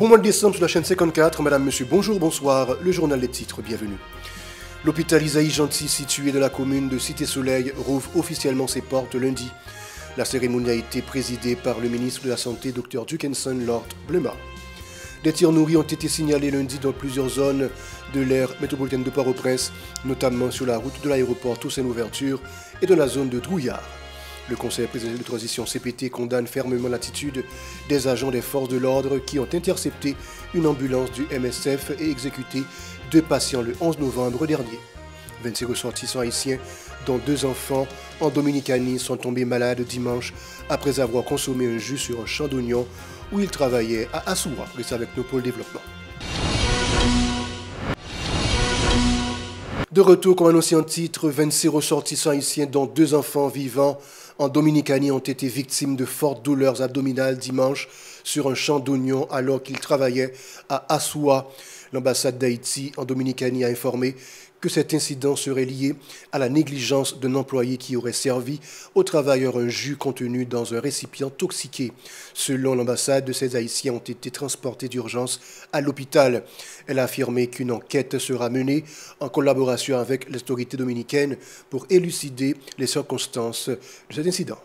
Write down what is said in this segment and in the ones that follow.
Bon mois de décembre sur la chaîne 54, madame, monsieur, bonjour, bonsoir, le journal des titres, bienvenue. L'hôpital Isaïe Gentil, situé dans la commune de Cité-Soleil, rouvre officiellement ses portes lundi. La cérémonie a été présidée par le ministre de la Santé, Dr Dickinson Lord Blema. Des tirs nourris ont été signalés lundi dans plusieurs zones de l'aire métropolitaine de Port-au-Prince, notamment sur la route de l'aéroport Toussaint-Louverture et dans la zone de Drouillard. Le Conseil présidentiel de transition CPT condamne fermement l'attitude des agents des forces de l'ordre qui ont intercepté une ambulance du MSF et exécuté 2 patients le 11 novembre dernier. 26 ressortissants haïtiens, dont 2 enfants en Dominicanie, sont tombés malades dimanche après avoir consommé un jus sur un champ d'oignons où ils travaillaient à Assoua. Restez avec nos pôles développement. De retour, comme annoncé en titre, 26 ressortissants haïtiens, dont 2 enfants vivant en Dominicanie, ont été victimes de fortes douleurs abdominales dimanche sur un champ d'oignons alors qu'ils travaillaient à Assoua. L'ambassade d'Haïti en Dominicanie a informé que cet incident serait lié à la négligence d'un employé qui aurait servi aux travailleurs un jus contenu dans un récipient toxiqué. Selon l'ambassade, ces Haïtiens ont été transportés d'urgence à l'hôpital. Elle a affirmé qu'une enquête sera menée en collaboration avec les autorités dominicaines pour élucider les circonstances de cet incident.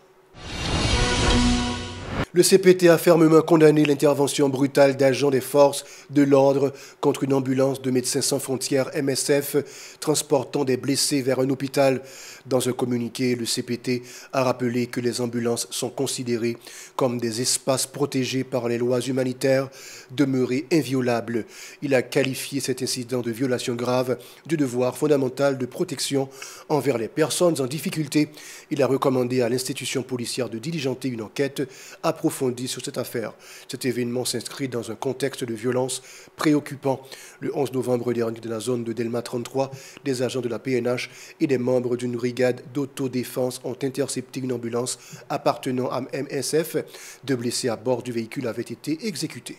Le CPT a fermement condamné l'intervention brutale d'agents des forces de l'ordre contre une ambulance de Médecins sans frontières MSF transportant des blessés vers un hôpital. Dans un communiqué, le CPT a rappelé que les ambulances sont considérées comme des espaces protégés par les lois humanitaires demeurés inviolables. Il a qualifié cet incident de violation grave du devoir fondamental de protection envers les personnes en difficulté. Il a recommandé à l'institution policière de diligenter une enquête approfondie sur cette affaire. Cet événement s'inscrit dans un contexte de violence préoccupant. Le 11 novembre dernier, dans la zone de Delma 33, des agents de la PNH et des membres d'une brigade d'autodéfense ont intercepté une ambulance appartenant à MSF. 2 blessés à bord du véhicule avaient été exécutés.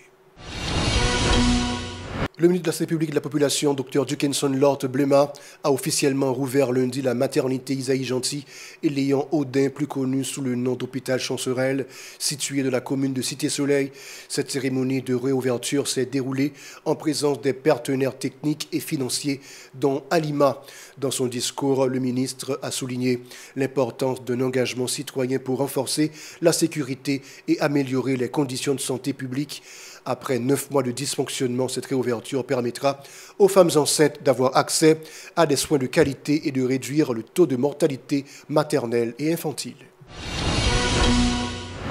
Le ministre de la Santé publique et de la Population, Dr Dickinson Lord Blema, a officiellement rouvert lundi la maternité Isaïe Gentil et Léon Audin, plus connu sous le nom d'hôpital Chancerelle, situé dans la commune de Cité-Soleil. Cette cérémonie de réouverture s'est déroulée en présence des partenaires techniques et financiers, dont Alima. Dans son discours, le ministre a souligné l'importance d'un engagement citoyen pour renforcer la sécurité et améliorer les conditions de santé publique. Après 9 mois de dysfonctionnement, cette réouverture permettra aux femmes enceintes d'avoir accès à des soins de qualité et de réduire le taux de mortalité maternelle et infantile.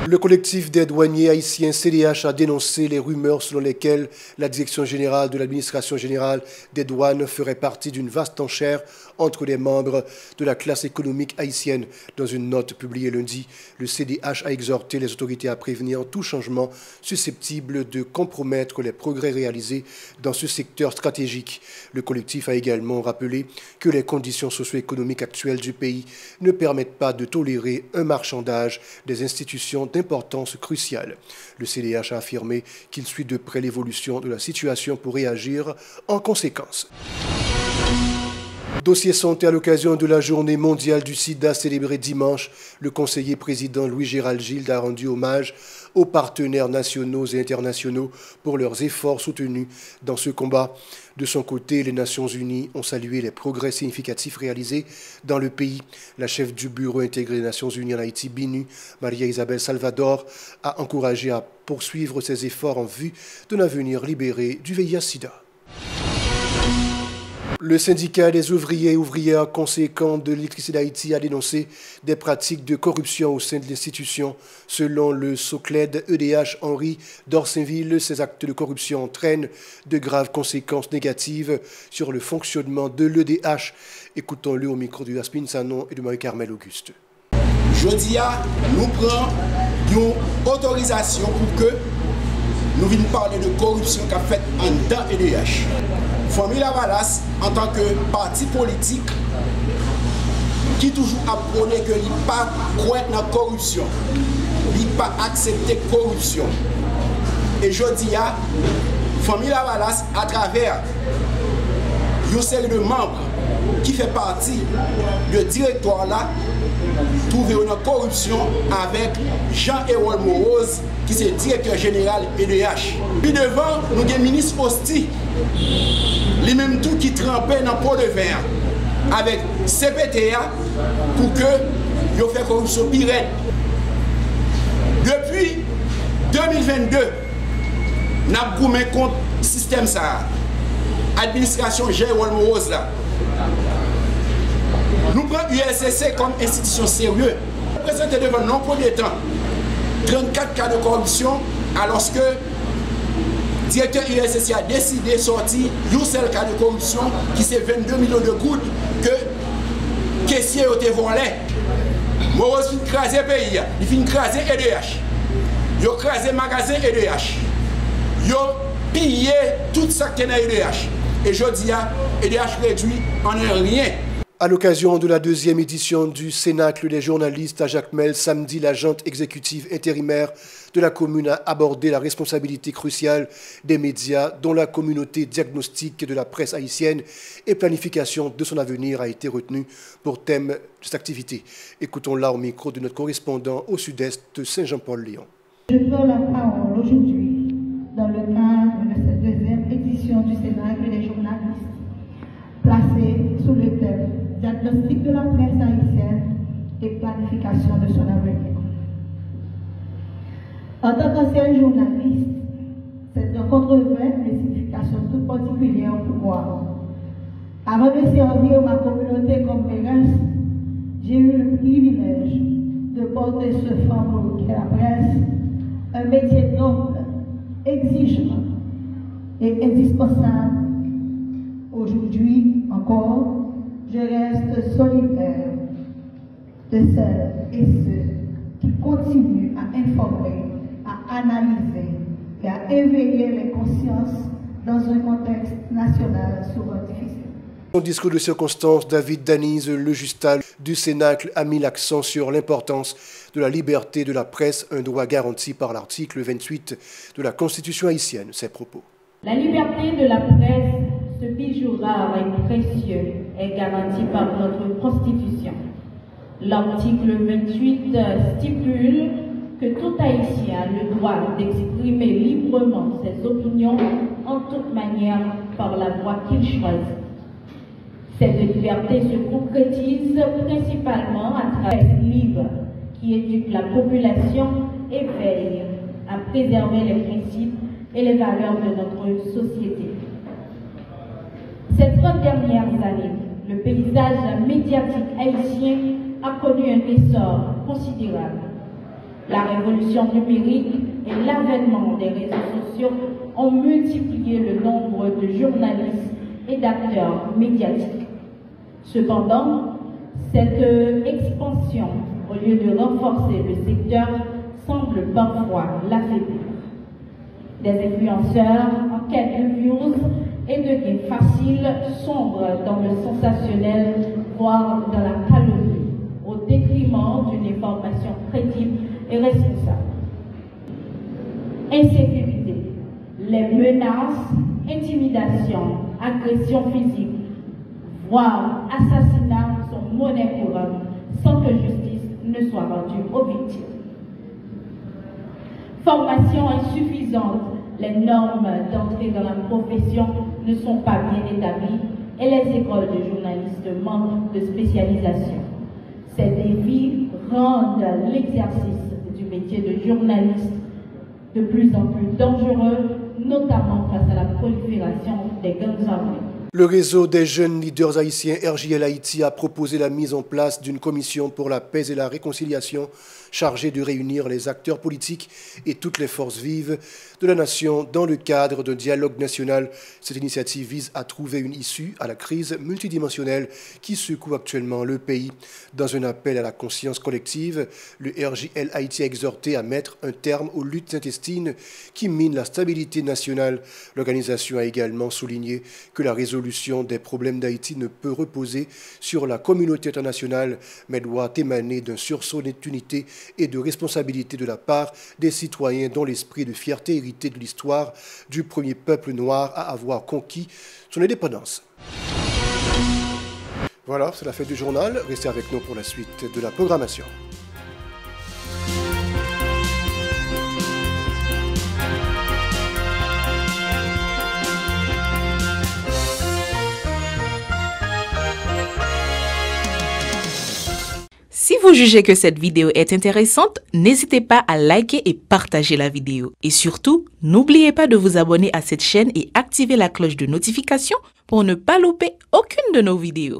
Le collectif des douaniers haïtiens CDH a dénoncé les rumeurs selon lesquelles la Direction générale de l'administration générale des douanes ferait partie d'une vaste enchère entre les membres de la classe économique haïtienne. Dans une note publiée lundi, le CDH a exhorté les autorités à prévenir tout changement susceptible de compromettre les progrès réalisés dans ce secteur stratégique. Le collectif a également rappelé que les conditions socio-économiques actuelles du pays ne permettent pas de tolérer un marchandage des institutions d'importance cruciale. Le CDH a affirmé qu'il suit de près l'évolution de la situation pour réagir en conséquence. Dossier santé à l'occasion de la journée mondiale du sida célébrée dimanche, le conseiller président Louis-Gérald Gilles a rendu hommage aux partenaires nationaux et internationaux pour leurs efforts soutenus dans ce combat. De son côté, les Nations Unies ont salué les progrès significatifs réalisés dans le pays. La chef du bureau intégré des Nations Unies en Haïti, BINU, Maria Isabel Salvador, a encouragé à poursuivre ses efforts en vue d'un avenir libéré du VIH-Sida. Le syndicat des ouvriers et ouvrières conséquents de l'électricité d'Haïti a dénoncé des pratiques de corruption au sein de l'institution. Selon le SOCLED EDH Henri d'Orsainville, ces actes de corruption entraînent de graves conséquences négatives sur le fonctionnement de l'EDH. Écoutons-le au micro de Yasmine Sanon et de Marie-Carmel Auguste. Jeudi, nous prenons une autorisation pour que nous venions parler de corruption qu'a fait en dedans EDH. Famille Lavalas, en tant que parti politique, qui toujours a prôné que il n'est pas croire dans la corruption, il n'est pas accepter la corruption. Et je dis à Famille Lavalas, à travers une série de membres qui fait partie du directoire là, trouvé une corruption avec Jean-Hérol Moroz, qui est directeur général EDH. Puis devant, nous avons le ministre Osti, lui-même tout qui trempait dans le pot de verre avec CPTA pour que il fait corruption pire. Depuis 2022, nous avons gommé contre le système ça. Administration Jean-Hérol Moroz là. Nous prenons l'USCC comme institution sérieuse. Nous présentons devant non premier temps 34 cas de corruption alors que le directeur USCC a décidé de sortir un seul cas de corruption qui c'est 22 millions de gouttes que le caissier a été volé. Moroz fin craser le pays, il fin craser EDH. Il a crasé le magasin EDH. Il a pillé tout ça qui est dans EDH. Et je dis à EDH réduit en rien. À l'occasion de la deuxième édition du Cénacle des journalistes à Jacmel, samedi, l'agente exécutive intérimaire de la commune a abordé la responsabilité cruciale des médias dont la communauté diagnostique de la presse haïtienne et planification de son avenir a été retenue pour thème de cette activité. Écoutons-la au micro de notre correspondant au sud-est de Saint-Jean-Paul-Léon. Je prends la parole aujourd'hui dans le cadre de cette deuxième édition du Cénacle des journalistes, placée sous le thème diagnostic de la presse haïtienne et planification de son avenir. En tant qu'ancien journaliste, cette rencontre revêt une signification toute particulière pour moi. Avant de servir ma communauté comme mairesse, j'ai eu le privilège de porter ce fardeau qu'est la presse, un métier noble, exigeant et indispensable. Aujourd'hui encore, je reste solidaire de celles et ceux qui continuent à informer, à analyser et à éveiller les consciences dans un contexte national souvent difficile. Son discours de circonstance, David Danize, le Justal du Cénacle, a mis l'accent sur l'importance de la liberté de la presse, un droit garanti par l'article 28 de la Constitution haïtienne. Ses propos. La liberté de la presse, ce bijou rare et précieux, est garanti par notre Constitution. L'article 28 stipule que tout Haïtien a le droit d'exprimer librement ses opinions en toute manière par la voie qu'il choisit. Cette liberté se concrétise principalement à travers libre qui éduque la population et veille à préserver les principes et les valeurs de notre société. Ces 30 dernières années, le paysage médiatique haïtien a connu un essor considérable. La révolution numérique et l'avènement des réseaux sociaux ont multiplié le nombre de journalistes et d'acteurs médiatiques. Cependant, cette expansion, au lieu de renforcer le secteur, semble parfois l'affaiblir. Des influenceurs en quête de views et de gains faciles sombrent dans le sensationnel, voire dans la calomnie, au détriment d'une information crédible et responsable. Insécurité, les menaces, intimidations, agressions physiques, voire assassinats sont monnaie courante sans que justice ne soit rendue aux victimes. Formation insuffisante, les normes d'entrée dans la profession ne sont pas bien établies et les écoles de journalistes manquent de spécialisation. Ces défis rendent l'exercice du métier de journaliste de plus en plus dangereux, notamment face à la prolifération des gangs armés. Le réseau des jeunes leaders haïtiens RJL Haïti a proposé la mise en place d'une commission pour la paix et la réconciliation chargée de réunir les acteurs politiques et toutes les forces vives de la nation dans le cadre d'un dialogue national. Cette initiative vise à trouver une issue à la crise multidimensionnelle qui secoue actuellement le pays. Dans un appel à la conscience collective, le RJL Haïti a exhorté à mettre un terme aux luttes intestines qui minent la stabilité nationale. L'organisation a également souligné que la résolution des problèmes d'Haïti ne peut reposer sur la communauté internationale, mais doit émaner d'un sursaut d'unité et de responsabilité de la part des citoyens dont l'esprit de fierté hérité de l'histoire du premier peuple noir à avoir conquis son indépendance. Voilà, c'est la fin du journal. Restez avec nous pour la suite de la programmation. Si vous jugez que cette vidéo est intéressante, n'hésitez pas à liker et partager la vidéo. Et surtout, n'oubliez pas de vous abonner à cette chaîne et activer la cloche de notification pour ne pas louper aucune de nos vidéos.